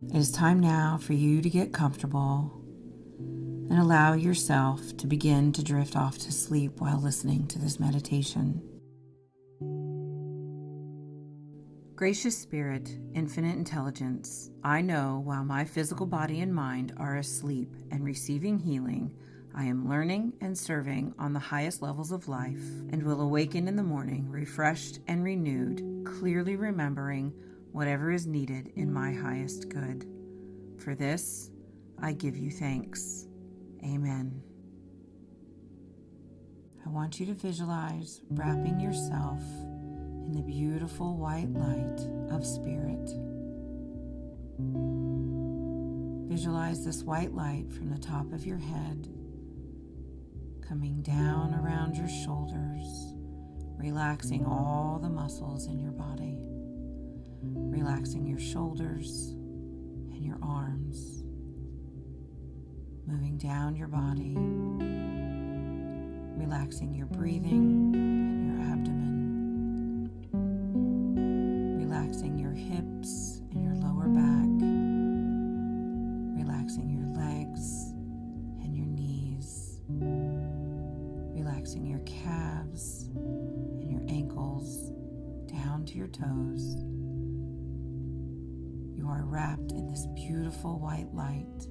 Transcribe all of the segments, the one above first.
It is time now for you to get comfortable and allow yourself to begin to drift off to sleep while listening to this meditation. Gracious Spirit, Infinite Intelligence, I know while my physical body and mind are asleep and receiving healing, I am learning and serving on the highest levels of life and will awaken in the morning refreshed and renewed, clearly remembering whatever is needed in my highest good. For this, I give you thanks. Amen. I want you to visualize wrapping yourself in the beautiful white light of Spirit. Visualize this white light from the top of your head, coming down around your shoulders, relaxing all the muscles in your body, relaxing your shoulders and your arms, moving down your body, relaxing your breathing and your abdomen, relaxing your hips and your lower back, relaxing your legs and your knees, relaxing your calves and your ankles down to your toes. You are wrapped in this beautiful white light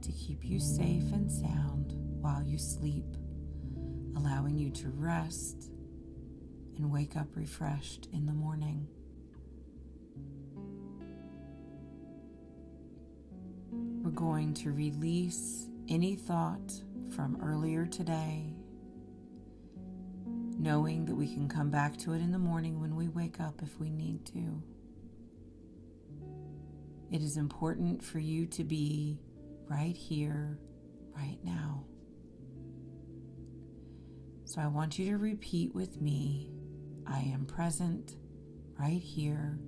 to keep you safe and sound while you sleep, allowing you to rest and wake up refreshed in the morning. We're going to release any thought from earlier today, knowing that we can come back to it in the morning when we wake up if we need to. It is important for you to be right here, right now. So I want you to repeat with me, I am present right here,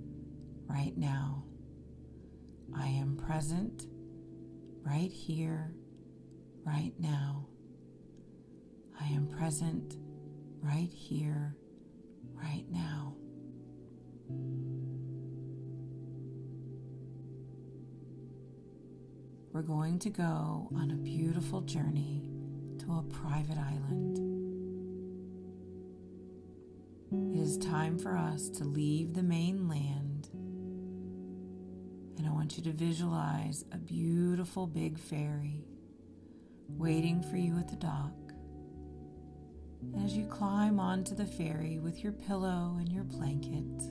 right now. I am present right here, right now. I am present right here, right now. We're going to go on a beautiful journey to a private island. It is time for us to leave the mainland, and I want you to visualize a beautiful big ferry waiting for you at the dock. And as you climb onto the ferry with your pillow and your blanket,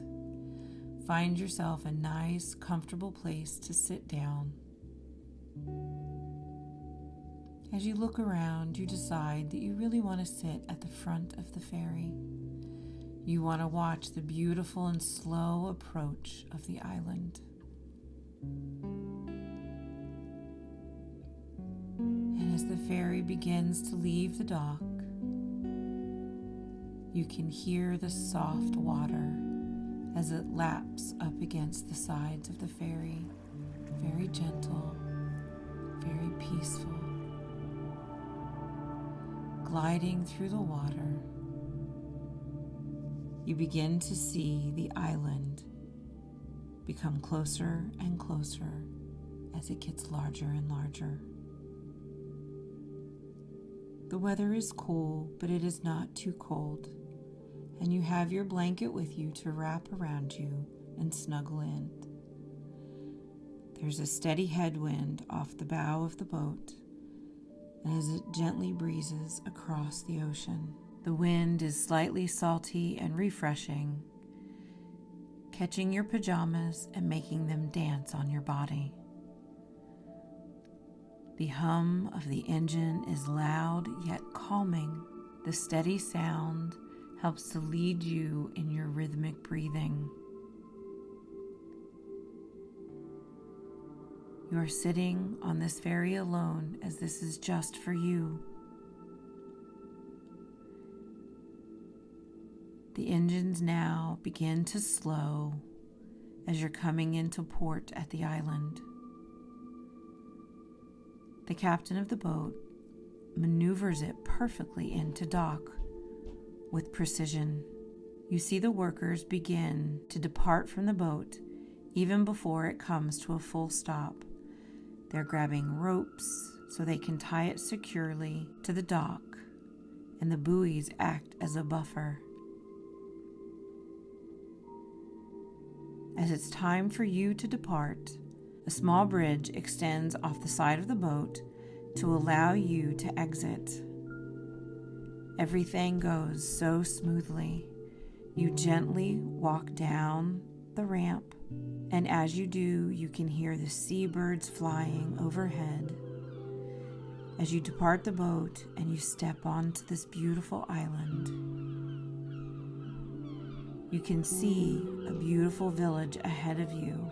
find yourself a nice, comfortable place to sit down. As you look around, you decide that you really want to sit at the front of the ferry. You want to watch the beautiful and slow approach of the island. And as the ferry begins to leave the dock, you can hear the soft water as it laps up against the sides of the ferry, very gentle, very peaceful. Gliding through the water, you begin to see the island become closer and closer as it gets larger and larger. The weather is cool, but it is not too cold, and you have your blanket with you to wrap around you and snuggle in. There's a steady headwind off the bow of the boat as it gently breezes across the ocean. The wind is slightly salty and refreshing, catching your pajamas and making them dance on your body. The hum of the engine is loud yet calming. The steady sound helps to lead you in your rhythmic breathing. You are sitting on this ferry alone, as this is just for you. The engines now begin to slow as you're coming into port at the island. The captain of the boat maneuvers it perfectly into dock with precision. You see the workers begin to depart from the boat even before it comes to a full stop. They're grabbing ropes so they can tie it securely to the dock, and the buoys act as a buffer. As it's time for you to depart, a small bridge extends off the side of the boat to allow you to exit. Everything goes so smoothly. You gently walk down the ramp, and as you do, you can hear the seabirds flying overhead. As you depart the boat and you step onto this beautiful island, you can see a beautiful village ahead of you.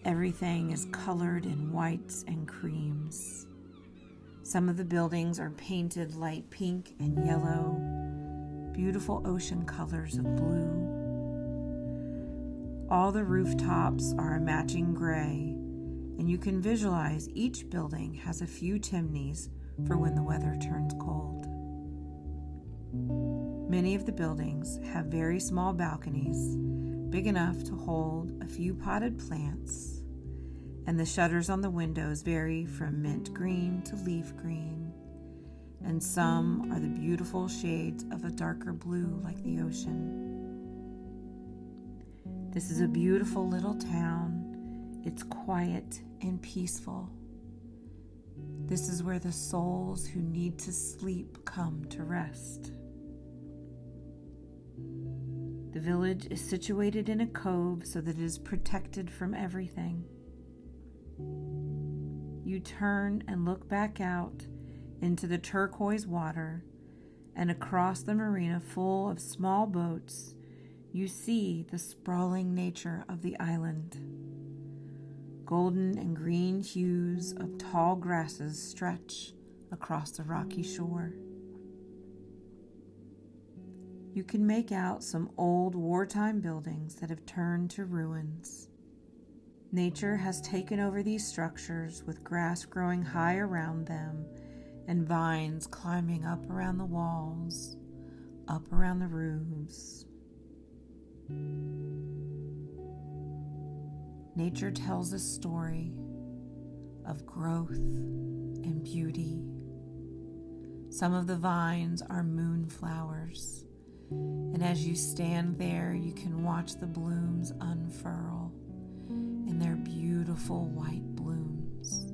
Everything is colored in whites and creams. Some of the buildings are painted light pink and yellow, beautiful ocean colors of blue. All the rooftops are a matching gray, and you can visualize each building has a few chimneys for when the weather turns cold. Many of the buildings have very small balconies, big enough to hold a few potted plants, and the shutters on the windows vary from mint green to leaf green, and some are the beautiful shades of a darker blue like the ocean. This is a beautiful little town. It's quiet and peaceful. This is where the souls who need to sleep come to rest. The village is situated in a cove so that it is protected from everything. You turn and look back out into the turquoise water, and across the marina full of small boats, you see the sprawling nature of the island. Golden and green hues of tall grasses stretch across the rocky shore. You can make out some old wartime buildings that have turned to ruins. Nature has taken over these structures with grass growing high around them and vines climbing up around the walls, up around the roofs. Nature tells a story of growth and beauty. Some of the vines are moonflowers, and as you stand there, you can watch the blooms unfurl in their beautiful white blooms.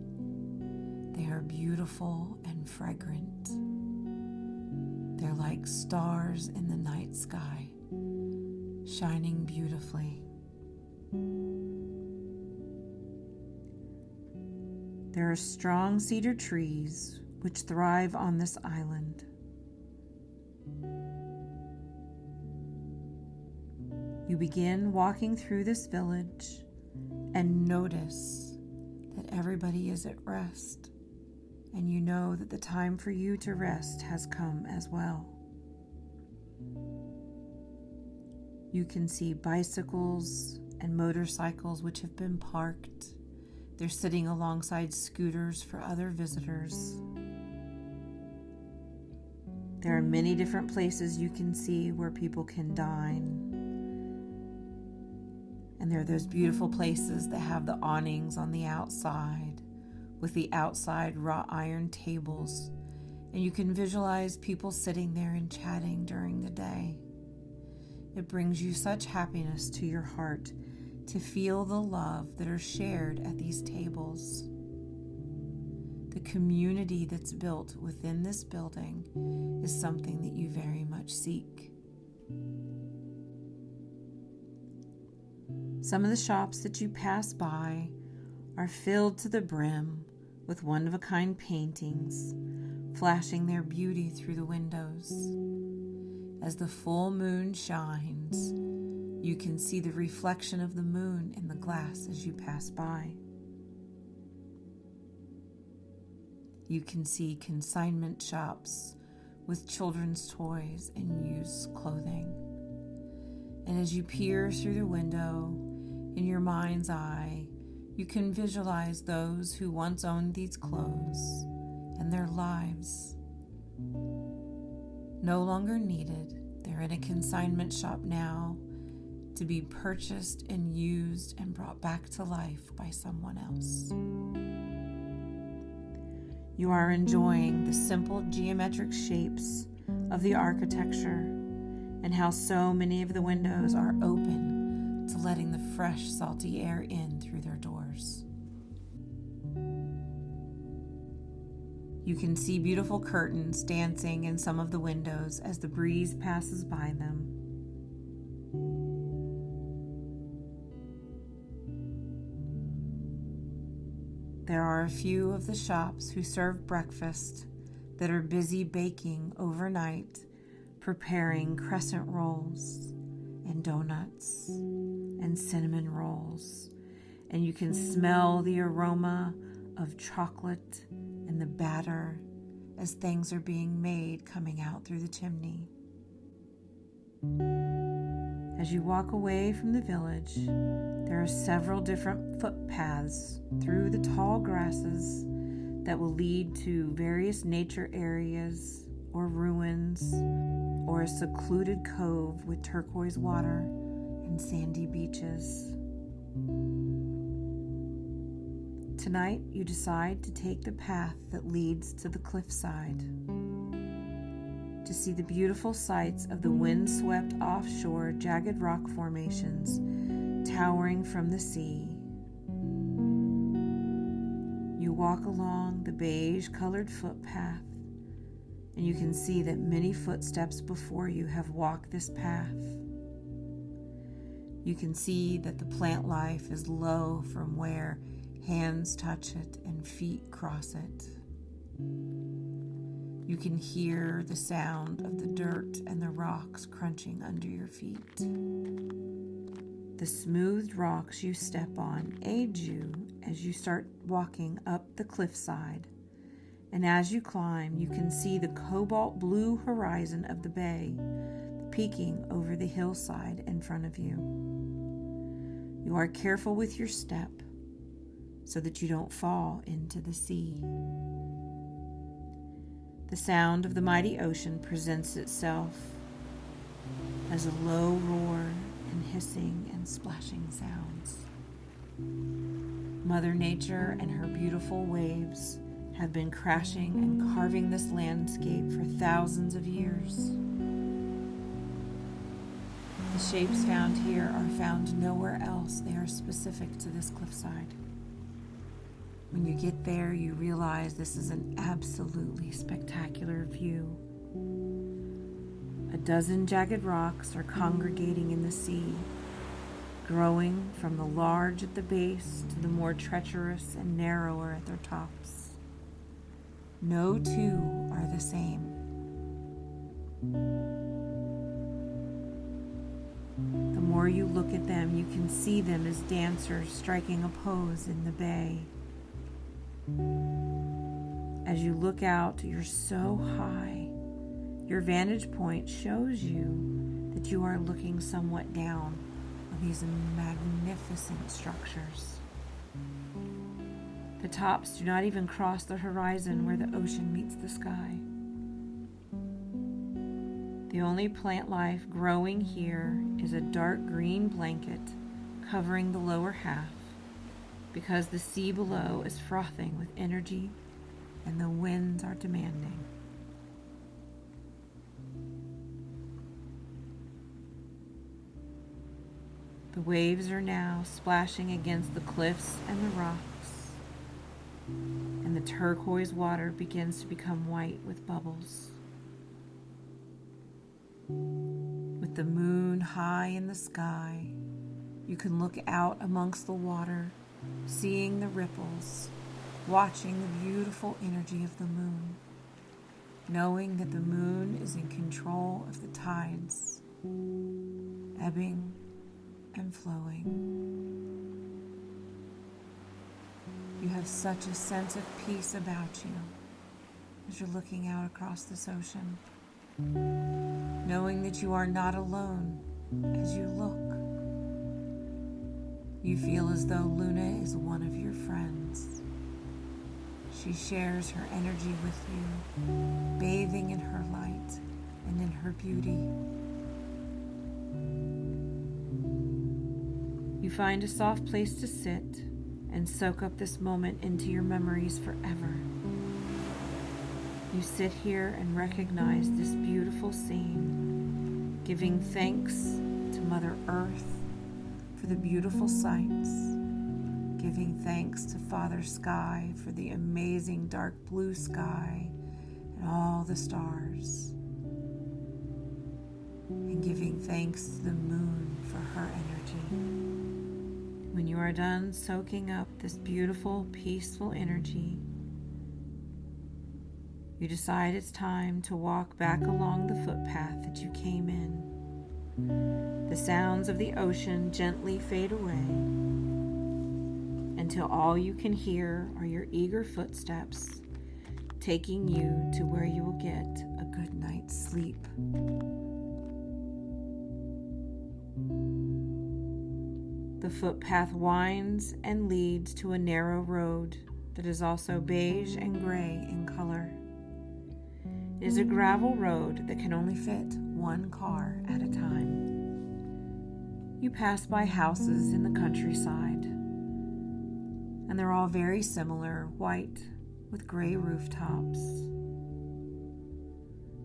They are beautiful and fragrant. They're like stars in the night sky, shining beautifully. There are strong cedar trees which thrive on this island. You begin walking through this village and notice that everybody is at rest, and you know that the time for you to rest has come as well. You can see bicycles and motorcycles which have been parked. They're sitting alongside scooters for other visitors. There are many different places you can see where people can dine. And there are those beautiful places that have the awnings on the outside with the outside wrought iron tables. And you can visualize people sitting there and chatting during the day. It brings you such happiness to your heart to feel the love that are shared at these tables. The community that's built within this building is something that you very much seek. Some of the shops that you pass by are filled to the brim with one-of-a-kind paintings, flashing their beauty through the windows. As the full moon shines, you can see the reflection of the moon in the glass as you pass by. You can see consignment shops with children's toys and used clothing. And as you peer through the window, in your mind's eye, you can visualize those who once owned these clothes and their lives. No longer needed. They're in a consignment shop now to be purchased and used and brought back to life by someone else. You are enjoying the simple geometric shapes of the architecture and how so many of the windows are open to letting the fresh, salty air in through their doors. You can see beautiful curtains dancing in some of the windows as the breeze passes by them. There are a few of the shops who serve breakfast that are busy baking overnight, preparing crescent rolls and donuts and cinnamon rolls. And you can smell the aroma of chocolate and the batter as things are being made coming out through the chimney. As you walk away from the village, there are several different footpaths through the tall grasses that will lead to various nature areas or ruins or a secluded cove with turquoise water and sandy beaches. Tonight, you decide to take the path that leads to the cliffside to see the beautiful sights of the windswept offshore jagged rock formations towering from the sea. You walk along the beige-colored footpath, and you can see that many footsteps before you have walked this path. You can see that the plant life is low from where hands touch it and feet cross it. You can hear the sound of the dirt and the rocks crunching under your feet. The smoothed rocks you step on aid you as you start walking up the cliffside. And as you climb, you can see the cobalt blue horizon of the bay peeking over the hillside in front of you. You are careful with your step so that you don't fall into the sea. The sound of the mighty ocean presents itself as a low roar and hissing and splashing sounds. Mother Nature and her beautiful waves have been crashing and carving this landscape for thousands of years. The shapes found here are found nowhere else. They are specific to this cliffside. When you get there, you realize this is an absolutely spectacular view. A dozen jagged rocks are congregating in the sea, growing from the large at the base to the more treacherous and narrower at their tops. No two are the same. The more you look at them, you can see them as dancers striking a pose in the bay. As you look out, you're so high. Your vantage point shows you that you are looking somewhat down on these magnificent structures. The tops do not even cross the horizon where the ocean meets the sky. The only plant life growing here is a dark green blanket covering the lower half, because the sea below is frothing with energy and the winds are demanding. The waves are now splashing against the cliffs and the rocks, and the turquoise water begins to become white with bubbles. With the moon high in the sky, you can look out amongst the water, seeing the ripples, watching the beautiful energy of the moon, knowing that the moon is in control of the tides, ebbing and flowing. You have such a sense of peace about you as you're looking out across this ocean, knowing that you are not alone as you look. You feel as though Luna is one of your friends. She shares her energy with you, bathing in her light and in her beauty. You find a soft place to sit and soak up this moment into your memories forever. You sit here and recognize this beautiful scene, giving thanks to Mother Earth for the beautiful sights, giving thanks to Father Sky for the amazing dark blue sky and all the stars, and giving thanks to the moon for her energy. When you are done soaking up this beautiful, peaceful energy, you decide it's time to walk back along the footpath that you came in. The sounds of the ocean gently fade away until all you can hear are your eager footsteps taking you to where you will get a good night's sleep. The footpath winds and leads to a narrow road that is also beige and gray in color. It is a gravel road that can only fit one car at a time. You pass by houses in the countryside, and they're all very similar, white with gray rooftops.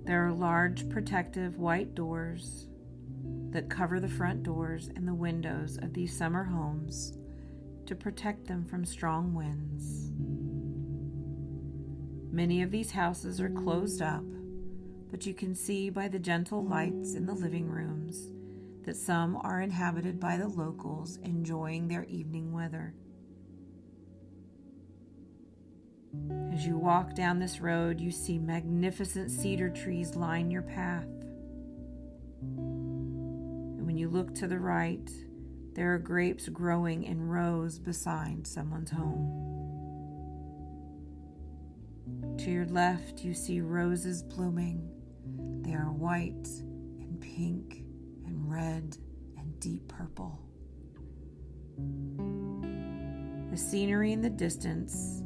There are large protective white doors that cover the front doors and the windows of these summer homes to protect them from strong winds. Many of these houses are closed up, but you can see by the gentle lights in the living rooms that some are inhabited by the locals enjoying their evening weather. As you walk down this road, you see magnificent cedar trees line your path. And when you look to the right, there are grapes growing in rows beside someone's home. To your left, you see roses blooming. They are white and pink and red and deep purple. The scenery in the distance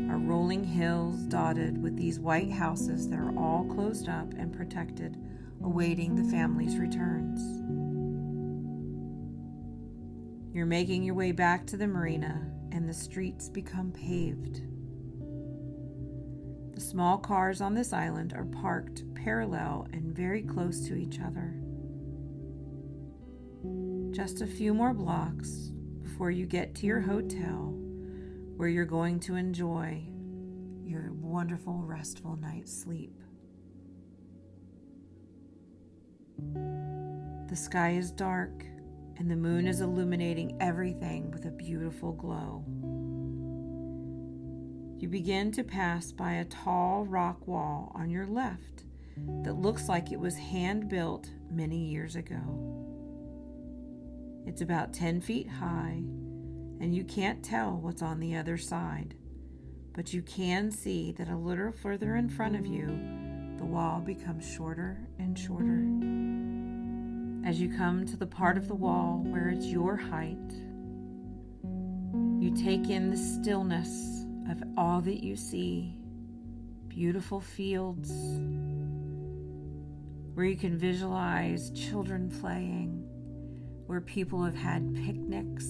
are rolling hills dotted with these white houses that are all closed up and protected, awaiting the family's returns. You're making your way back to the marina, and the streets become paved. The small cars on this island are parked parallel and very close to each other. Just a few more blocks before you get to your hotel, where you're going to enjoy your wonderful, restful night's sleep. The sky is dark, and the moon is illuminating everything with a beautiful glow. You begin to pass by a tall rock wall on your left that looks like it was hand-built many years ago. It's about 10 feet high, and you can't tell what's on the other side, but you can see that a little further in front of you, the wall becomes shorter and shorter. As you come to the part of the wall where it's your height, you take in the stillness of all that you see. Beautiful fields where you can visualize children playing, where people have had picnics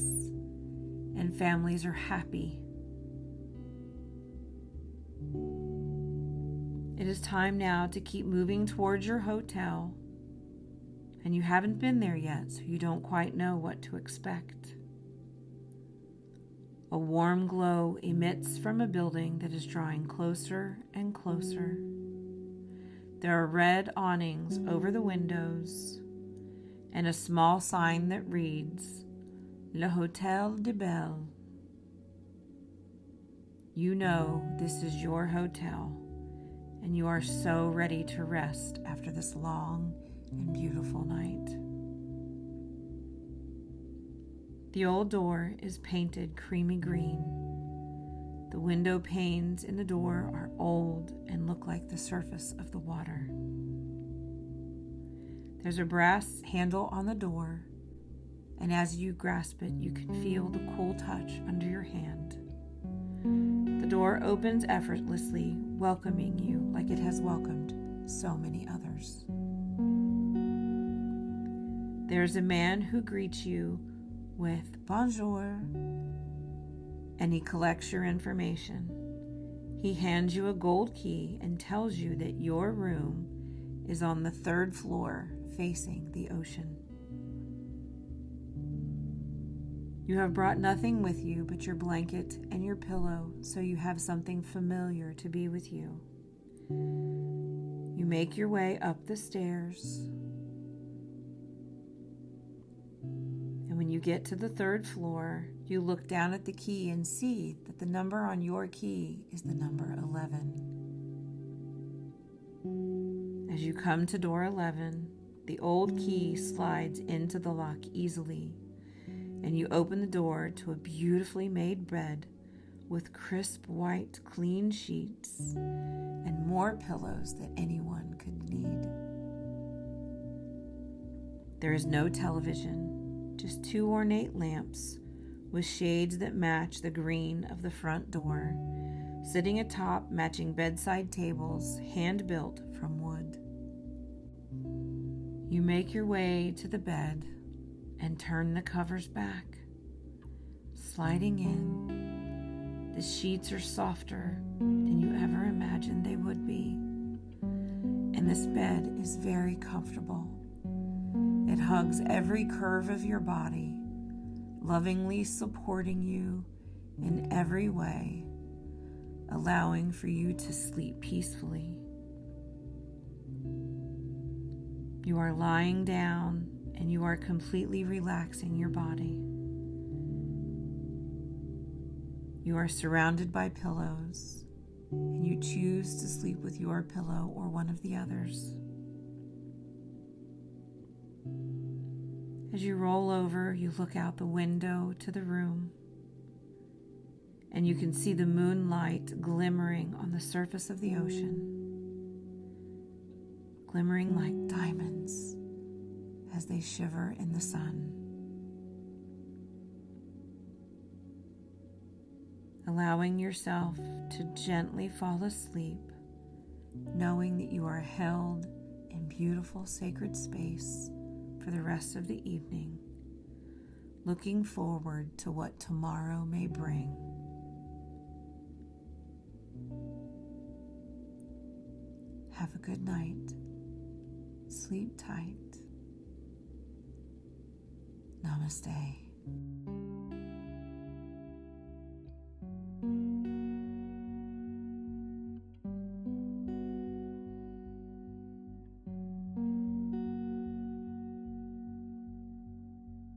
and families are happy. It is time now to keep moving towards your hotel, and you haven't been there yet, so you don't quite know what to expect. A warm glow emits from a building that is drawing closer and closer. There are red awnings over the windows and a small sign that reads, Le Hôtel de Belle. You know this is your hotel, and you are so ready to rest after this long and beautiful night. The old door is painted creamy green. The window panes in the door are old and look like the surface of the water. There's a brass handle on the door, and as you grasp it, you can feel the cool touch under your hand. The door opens effortlessly, welcoming you like it has welcomed so many others. There's a man who greets you with bonjour, and he collects your information. He hands you a gold key and tells you that your room is on the 3rd floor facing the ocean. You have brought nothing with you but your blanket and your pillow, so you have something familiar to be with you. You make your way up the stairs, and when you get to the 3rd floor, you look down at the key and see that the number on your key is the number 11. As you come to door 11, the old key slides into the lock easily, and you open the door to a beautifully made bed with crisp white clean sheets and more pillows than anyone could need. There is no television, just 2 ornate lamps with shades that match the green of the front door, sitting atop matching bedside tables hand-built from wood. You make your way to the bed and turn the covers back. Sliding in, the sheets are softer than you ever imagined they would be, and this bed is very comfortable. It hugs every curve of your body, lovingly supporting you in every way, allowing for you to sleep peacefully. You are lying down and you are completely relaxing your body. You are surrounded by pillows, and you choose to sleep with your pillow or one of the others. As you roll over, you look out the window to the room, and you can see the moonlight glimmering on the surface of the ocean, glimmering like diamonds as they shiver in the sun. Allowing yourself to gently fall asleep, knowing that you are held in beautiful sacred space for the rest of the evening, looking forward to what tomorrow may bring. Have a good night. Sleep tight. Namaste.